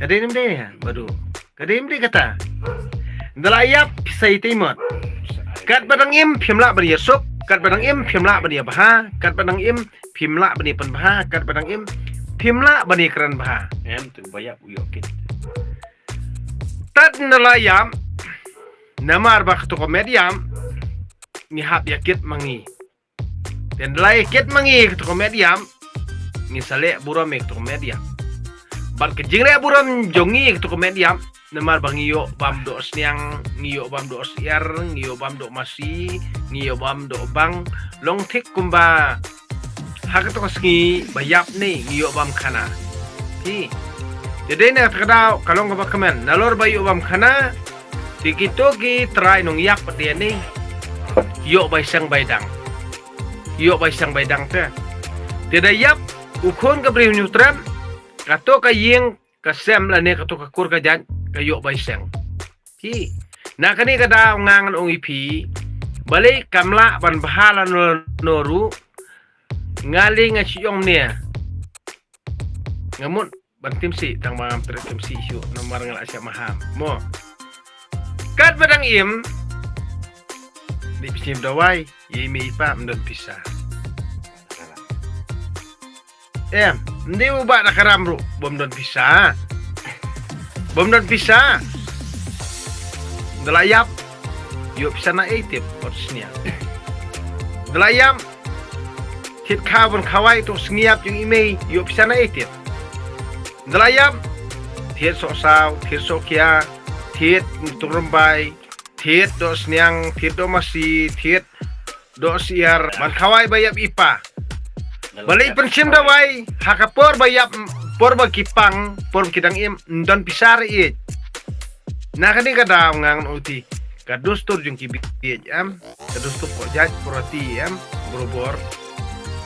Kadim deh baru. Kadim deh kata. Dalayap say timot. Kat badang im phimla bani sok. Kat badang im phimla bani baha. Kat badang im phimla bani pan baha. Kat badang im phimla bani kran baha. Em tu banyak uyokit. Tad dalayam namar ba to komediam ni hap yakit mangi. Dan dalay kit mangi to komediam ni sale buram ek to komediam. Bar kejingre buram jongi to komediam namar bang iyo bam do sniang ngiyo bam do siar ngiyo bam do masi ngiyo bam do bang long thik kumba hak to ski bayap ni ngiyo bam khana ti jadi na kadao kalong ka bakamen nalor bayo bam khana tikito ki try nong yak pati ni yo bay sang baydang te tidak yap ukon ka bri nyutram kato ka yeng kasem la ne kato ka kur ka jan kayo bay sang ti na kani kada ngangan ong ipi balik kamla ban bahala noru ngali nga siyong niya ngamut bantim si tang maham tim si isu nomor ngal asya maham mo kat badang im di pisim dawai yimi ipa mdon pisa ndi uba nakaram ru bom don pisa dalayap yo pisa na etip otsnya dalayam hit kawon kawai to sniap yung imei yo pisa na etip dalayam thiet so saw thiet so kya thiet turumbai thiet do sniang thiet do masi thiet do siar man kawai bayap ipa balai pensim dawai hakapor bayap por bakipang por kidang im don pisar it na kani kada ngang uti kadustur jung kibit am kadustur ko jaj porati am borobor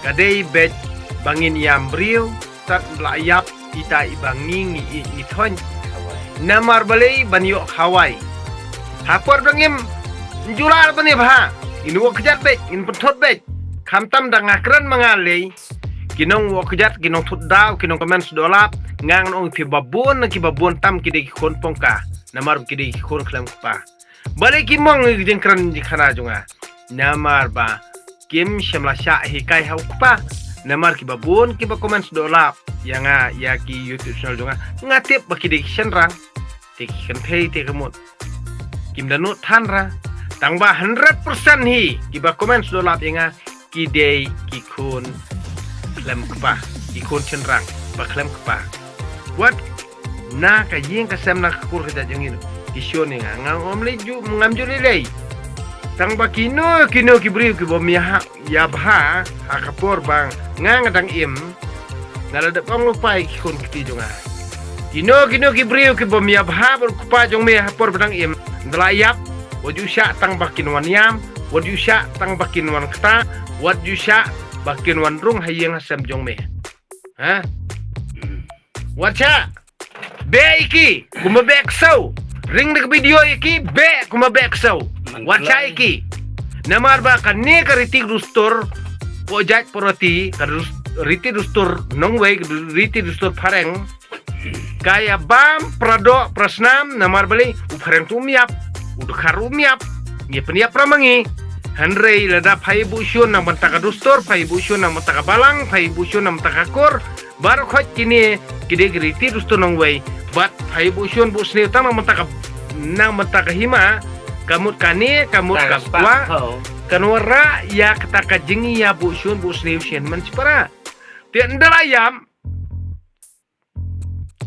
kadai bet bangin yam briu tat layap ita ibanging i thon namar balai banyo khawai hapor dangim jular bani bha inu kejat bet in puthot bet kamtam dang akran mangalei kinong wo kejat kinong thut daw kinong komen dolap ngang ong pi babon ki babon tam ki de kon pongka namar ki de kon klam pa bale ki mong jeng kran ji khana junga namar ba kim shamla sha hi kai hau pa namar ki babon ki ba komen dolap yanga ya ki youtube channel junga ngatip ba ki de senrang te kan thei te kamot kim danut thanra tangba 100% hi ki ba komen dolap yanga ki de ki kun klem kepa ki kun cenrang ba klem kepa wat na ka yeng ka sem na kur ka jangin ki shoni ngang om le ju ngam ju le tang ba kino ki bri ki bom ya bha ha kapor bang ngang dang im ngala de pang lupai ki kun ki jonga kino ki bri ki bom ya bha bor kupa jong me ha por bang im dalayap waju sya tang ba kinwan yam waju sya tang ba kinwan kta waju sya bakin wandrung hayeng hasam jong me ha wacha be iki kuma bek sau ring de video iki be kuma bek sau wacha iki namar ba kan ne ka ritik rustor pojat poroti kan riti rustor nongwei riti rustor pareng kaya bam prado prasnam namar bali upareng tumiap udkhar umiap nge peniap pramangi Henry lada pai busyun nang mentaka dustor, pai busyun nang mentaka balang, pai busyun nang mentaka kor. Baru khot kini kide griti dustor nang wei. Bat pai busyun bu sni tang nang mentaka hima. Kamut kani, kamut kapwa. Kanwara ya ketaka jingi ya busyun bu sni usien menspara. Tian dalayam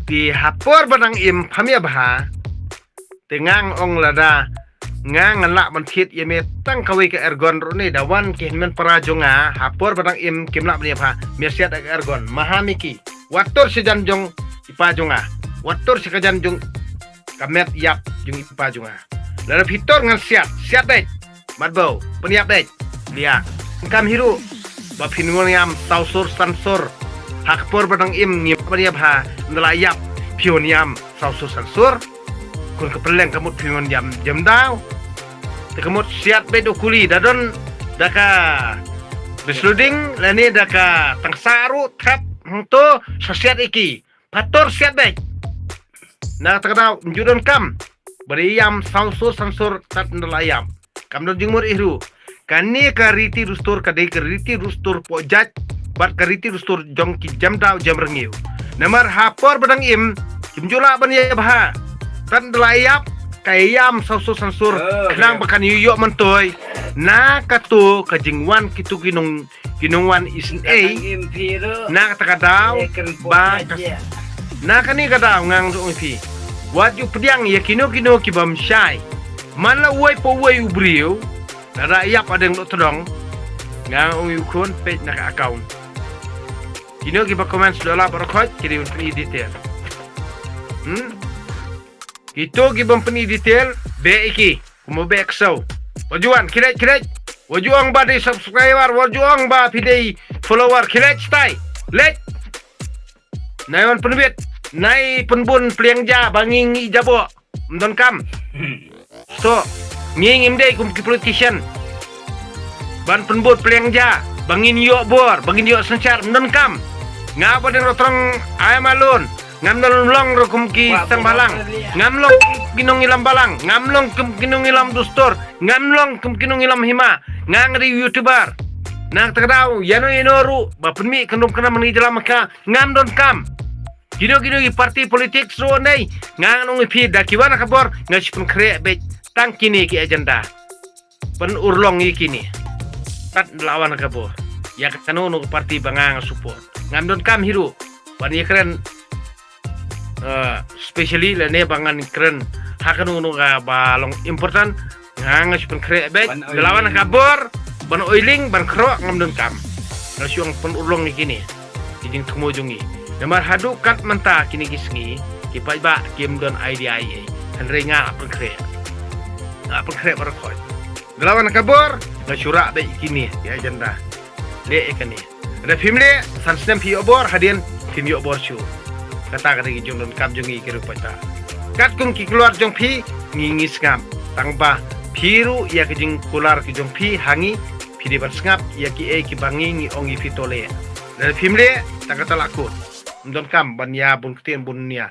di hapor banang im pamia baha. Tengang ong lada ngang ngalak mentit yeme tang kawai ke ergon rune dawan ke men parajonga hapor badang im kimlak bani apa mersiat ke ergon mahamiki watur sejanjong ipajonga watur sekajanjong kamet yap jung ipajonga lalu fitor ngal siat dek madbau peniap dek liak kam hiru ba pinwon yam tausur sansur hapor badang im ni bani apa nelayap pion yam tausur sansur kun kepeleng kamu pinwon jam daw tekemut siat bedo kuli dadon daka besluding lani daka tangsaru trap to sosiat iki pator siat baik na takadaw judon kam beriyam sansur tat nelayam kam don jingmur ihru kani kariti rustur kadai kariti rustur pojat bat kariti rustur jongki jamdaw jamrengiu namar hapor badang im jumjula ban ye bah tat nelayap kayam sansur kenang bakan yuyok mentoy na katu kajingwan kitu ginungwan isin na takadaw ba na kani kadaw ngang do fi wat yu pediang ya kino kibam syai mana woi po woi ubrio na yap adeng do todong ngang ung yukon page na account kino kiba comments dola barokot kiri peni detail itu gibam peni detail be iki kumo be eksau wajuan kiret wajuang ba di subscriber wajuang ba pidei follower kiret stay let nayon penbit nai penbun pliangja banging ijabo mdon kam so nging imdei kum politician ban penbut pliangja bangin yo bor bangin yo sencar mdon kam ngapa den rotrong ayam alun ngamlong long rokum ki sang balang ngamlong kinong ilam balang ngamlong kinong ilam dustor ngamlong kinong ilam hima ngangri youtuber nang tagadaw yano inoru bapenmi kendom kana mani dalam maka ngamdon kam Gino parti politik so nei nganong ipi dakiwana kabor ngasipun kre be tang kini ki agenda pen urlong kini tat lawan kabor ya kanono parti bangang support ngamdon kam hiru wan keren especially le ne bangan keren hakanono ga balong important ngasipun kre be lawan kabor ban oiling ban kro ngamdon kam nasiung pen urlong kini kijing tumojungi Namar hadu kat menta kini kisngi kipai ba kim don idea han renga apa kre barakoi gelawan kabor na syura be kini ya agenda le ekani ada filmle sansnem pi obor hadien film yo obor shu kata jong don kam jongi kiru pata kat kum ki keluar jong pi ngingis ngam tangba piru ya kijing kular ki jong pi hangi pi di bersngap ya ki ki bangi ngi ongi fitole dari filmle takata lakut mdon kam ban ya bun ketien bun nia